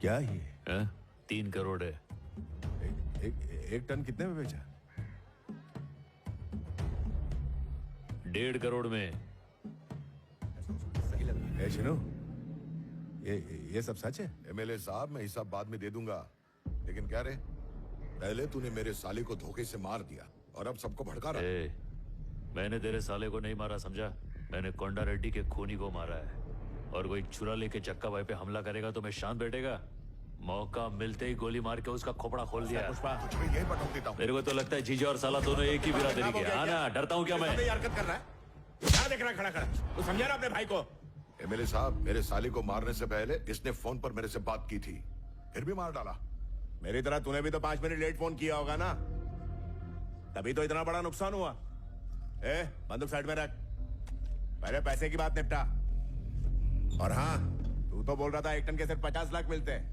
क्या ये? 3 करोड़ है। एक टन कितने में बेचा? 1.5 करोड़ में। ए शिनू, ये सब सच है? एमएलए साहब, मैं हिसाब बाद में दे दूंगा, लेकिन क्या रे, पहले तूने मेरे साले को धोखे से मार दिया और अब सबको भड़का रहा है। मैंने तेरे साले को नहीं मारा, समझा? मैंने कोंडा रेड्डी के खूनी को मारा है। और कोई छुरा लेके चक्का भाई पे हमला करेगा तो मैं शांत बैठेगा? मौका मिलते ही गोली मार के उसका खोपड़ा खोल दिया। तुझ में यही बटोक देता हूँ। मेरे को तो लगता है जीजा और साला दोनों एक ही बिरादरी के। हाँ ना, डरता हूँ क्या मैं? हरकत कर रहा है? क्या देख रहा है खड़ा खड़ा? तू समझा ना अपने भाई को? एमएलए साहब, मेरे साले को मारने से पहले इसने फोन पर मेरे से बात की थी, फिर भी मार डाला। मेरी तरह तूने भी तो 5 मिनट लेट फोन किया होगा ना, तभी तो इतना बड़ा नुकसान हुआ। बंदूक साइड में रख, पहले पैसे की बात निपटा। और हाँ, तू तो बोल रहा था 1 टन के सिर्फ 50 लाख मिलते हैं,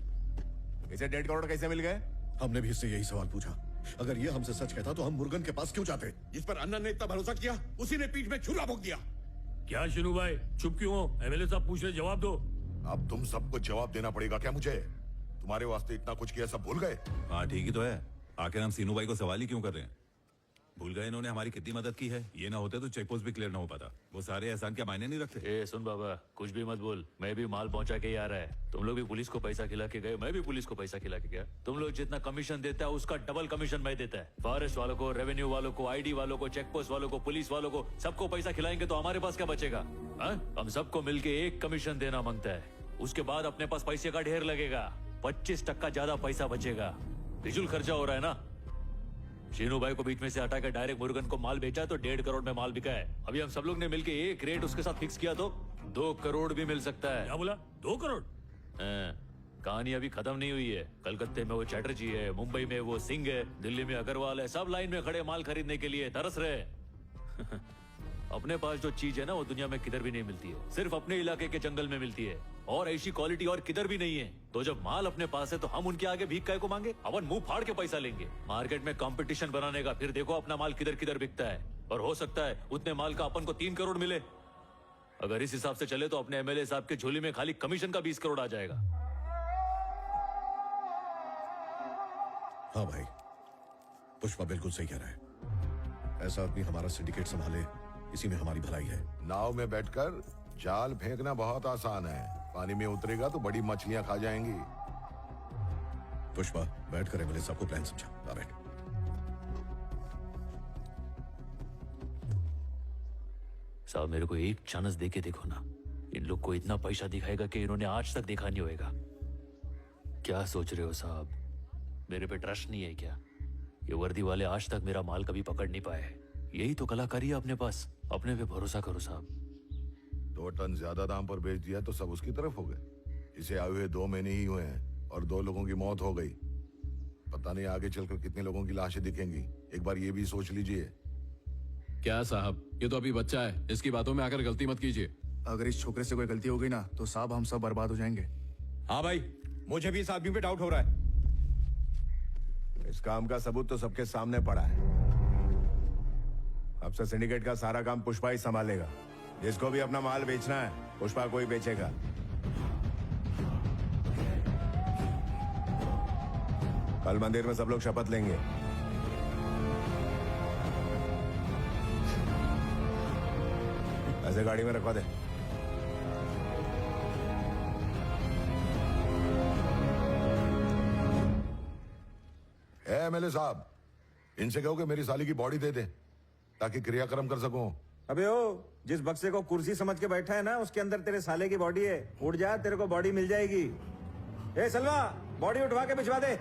इसे 1.5 करोड़ कैसे मिल गए? हमने भी इससे यही सवाल पूछा। अगर ये हमसे सच कहता तो हम मुर्गन के पास क्यों जाते? जिस पर अन्ना ने इतना भरोसा किया, उसी ने पीठ में छुरा भोंक दिया। क्या शिनू भाई, चुप क्यों हो? एमएलए साहब पूछ रहे, जवाब दो। अब तुम सबको जवाब देना पड़ेगा क्या मुझे? तुम्हारे वास्ते इतना कुछ किया, सब भूल गए? हाँ ठीक ही तो है, आखिर हम सीनू भाई को सवाल ही क्यों कर रहे हैं? भूल गए इन्होंने हमारी कितनी मदद की है? ये ना होते तो चेक पोस्ट भी क्लियर ना हो पाता। वो सारे एहसान क्या मायने नहीं रखते? सुन बाबा, कुछ भी मत बोल। मैं भी माल पहुंचा के ही आ रहा है। तुम लोग भी पुलिस को पैसा खिला के गए, मैं भी पुलिस को पैसा खिला के गया। तुम लोग जितना कमीशन देता है उसका डबल कमीशन मैं देता है। फॉरेस्ट वालों को, रेवेन्यू वालों को, आईडी वालों को, चेक पोस्ट वालों को, पुलिस वालों को, सबको पैसा खिलाएंगे तो हमारे पास क्या बचेगा? हम सबको मिलके 1 कमीशन देना मांगता है। उसके बाद अपने पास पैसे का ढेर लगेगा, 25% ज्यादा पैसा बचेगा। फिजूल खर्चा हो रहा है ना। शीनू भाई को बीच में से हटा कर डायरेक्ट मुर्गन को माल बेचा तो 1.5 करोड़ में माल बिका है। अभी हम सब लोग ने मिलके एक रेट उसके साथ फिक्स किया तो 2 करोड़ भी मिल सकता है। क्या बोला? 2 करोड़? कहानी अभी खत्म नहीं हुई है। कलकत्ते में वो चैटर्जी है, मुंबई में वो सिंह है, दिल्ली में अग्रवाल है, सब लाइन में खड़े माल खरीदने के लिए तरस रहे। अपने पास जो चीज है ना, वो दुनिया में किधर भी नहीं मिलती है, सिर्फ अपने इलाके के जंगल में मिलती है। और ऐसी क्वालिटी और किधर भी नहीं है। तो जब माल अपने पास है तो हम उनके आगे भीख काय को मांगे? अपन मुंह फाड़ के पैसा लेंगे। मार्केट में कंपटीशन बनाने का, फिर देखो अपना माल किधर किधर बिकता है। और हो सकता है उतने माल का अपन को 3 करोड़ मिले। अगर इस हिसाब से चले तो अपने एमएलए साहब के झोली में खाली कमीशन का 20 करोड़ आ जाएगा। हाँ भाई, पुष्पा बिल्कुल सही कह रहा है। ऐसा आदमी हमारा सिंडिकेट संभाले, इसी में हमारी भलाई है। नाव में बैठकर जाल फेंकना बहुत आसान है, पानी में उतरेगा तो बड़ी मछलियां खा जाएंगी। पुष्पा, बैठ कर एमएलए साहब को प्लान समझा। आ बैठ। साहब, मेरे को एक चांस दे के देखो ना। इन लोग को इतना पैसा दिखाएगा कि इन्होंने आज तक देखा नहीं होगा। क्या सोच रहे हो साहब? मेरे पे ट्रस्ट नहीं है क्या? ये वर्दी वाले आज तक मेरा माल कभी पकड़ नहीं पाए। यही तो कलाकारी है अपने पास। अपने पे भरोसा करो साहब। 2 टन ज्यादा दाम पर बेच दिया तो सब उसकी तरफ हो गए। इसे आए हुए 2 महीने ही हुए हैं और 2 लोगों की मौत हो गई। पता नहीं आगे चलकर कितने लोगों की लाशें दिखेंगी। एक बार ये भी सोच लीजिए। क्या साहब, ये तो अभी बच्चा है, इसकी बातों में आकर गलती मत कीजिए। अगर इस छोकरे से कोई गलती हो गई ना तो साहब हम सब बर्बाद हो जाएंगे। हाँ भाई, मुझे भी इस आदमी पे डाउट हो रहा है। इस काम का सबूत तो सबके सामने पड़ा है। अब से सिंडिकेट का सारा काम पुष्पा ही संभालेगा। जिसको भी अपना माल बेचना है, पुष्पा को ही बेचेगा। कल मंदिर में सब लोग शपथ लेंगे। ऐसे गाड़ी में रखवा दे। एमएलए साहब, इनसे कहो कि मेरी साली की बॉडी दे दे ताकि क्रियाक्रम कर सकूं। अबे ओ, जिस बक्से को कुर्सी समझ के बैठा है ना, उसके अंदर तेरे साले की बॉडी है। उठ जा, तेरे को बॉडी मिल जाएगी। ए सलवा, बॉडी उठवा के भिजवा दे।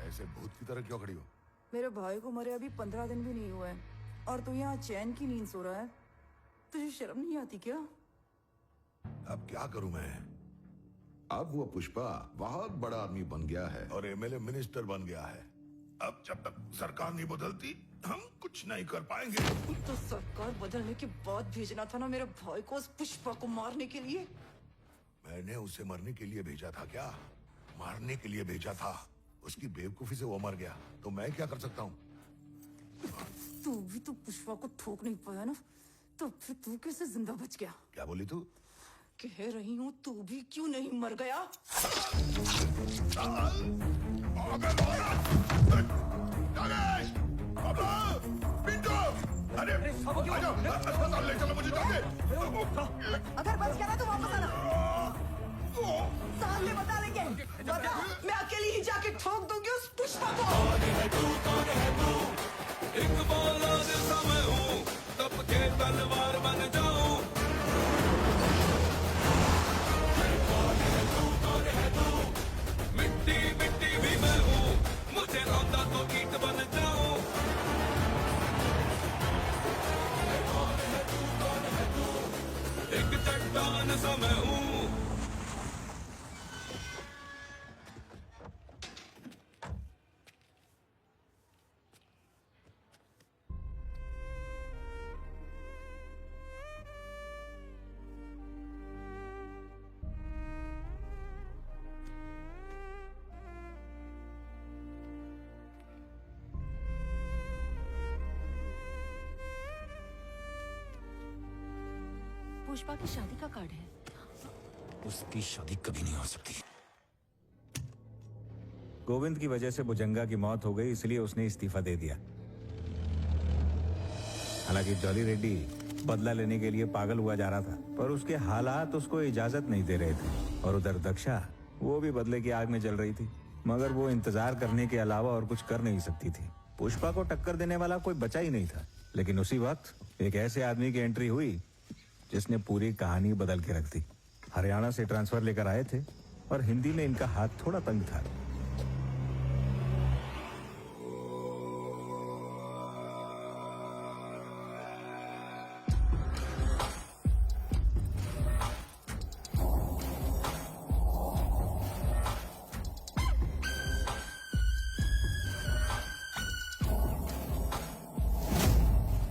ऐसे भूत की तरह क्यों खड़ी हो? मेरे भाई को मरे अभी 15 दिन भी नहीं हुए हैं और तू यहाँ चैन की नींद सो रहा है। तुझे शर्म नहीं आती क्या? अब क्या करूं मैं? अब वो पुष्पा बहुत बड़ा आदमी बन गया है और एमएलए मिनिस्टर बन गया है। अब जब तक सरकार नहीं बदलती हम कुछ नहीं कर पाएंगे। तो सरकार बदलने के बाद भेजना था ना मेरे भाई को उस पुष्पा को मारने के लिए। मैंने उसे मरने के लिए भेजा था क्या? मारने के लिए भेजा था, उसकी बेवकूफी से वो मर गया, तो मैं क्या कर सकता हूँ? तू भी तो पुष्पा को ठोक नहीं पाया ना, तो फिर तू कैसे जिंदा बच गया? क्या बोली तू? कह रही हूँ तू भी क्यों नहीं मर गया? अरे अस्पताल ले चलो मुझे जाके। अगर बच गया ना तो वापस आना, सामने बता लेंगे, वरना मैं अकेली ही जाके ठोक दूंगी उस पुष्पा को। एक बोला जैसा मैं हूँ, तब के तलवार बन जाऊं। मिट्टी मिट्टी भी मैं हूँ, मुझे रौंदा तो ईंट बन जाऊं। एक चट्टान सा मैं हूँ। पुष्पा की शादी का कार्ड है। उसकी शादी कभी नहीं हो सकती। गोविंद की वजह से भुजंगा की मौत हो गई, इसलिए उसने इस्तीफा दे दिया। हालांकि जॉली रेड्डी बदला लेने के लिए पागल हुआ जा रहा था, पर उसके हालात उसको इजाजत नहीं दे रहे थे। और उधर दक्षा, वो भी बदले की आग में जल रही थी, मगर वो इंतजार करने के अलावा और कुछ कर नहीं सकती थी। पुष्पा को टक्कर देने वाला कोई बचा ही नहीं था। लेकिन उसी वक्त एक ऐसे आदमी की एंट्री हुई जिसने पूरी कहानी बदल के रख दी। हरियाणा से ट्रांसफर लेकर आए थे और हिंदी में इनका हाथ थोड़ा तंग था।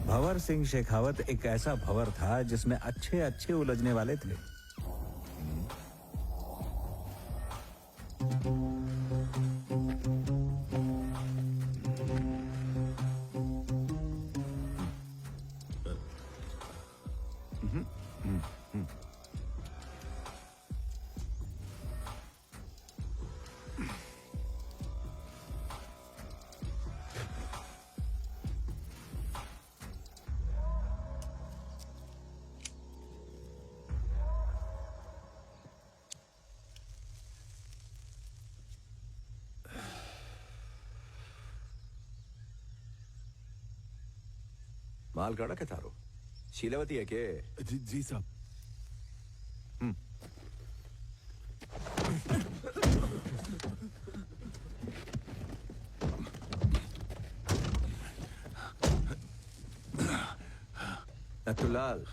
भंवर सिंह शेखावत एक ऐसा भंवर था जिसमें अच्छे अच्छे उलझने वाले थे। माल काढ़ा के थारो शीलावती है के? जी साहब। नथुलाल,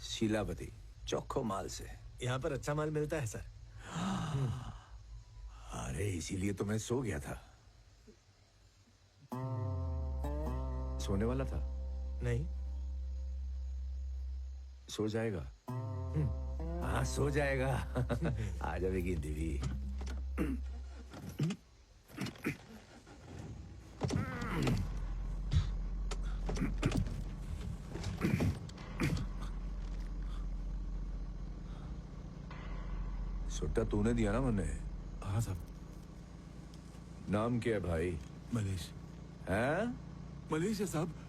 शीलावती चौखो माल से। यहाँ पर अच्छा माल मिलता है सर। अरे इसीलिए तो मैं सो गया था। सोने वाला था? नहीं। सो जाएगा? हाँ सो जाएगा। आ जाएगी देवी। सुट्टा तूने दिया ना मैंने? हाँ साहब। नाम क्या है भाई? मनीष। हैं? मनीष है साहब।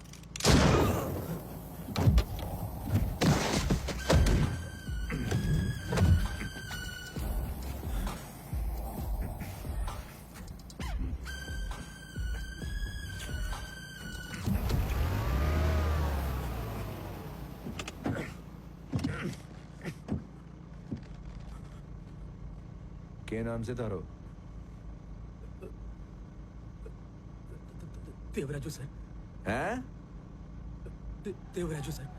के नाम से तारो? देवराजू सर। हैं? देवराजू सर।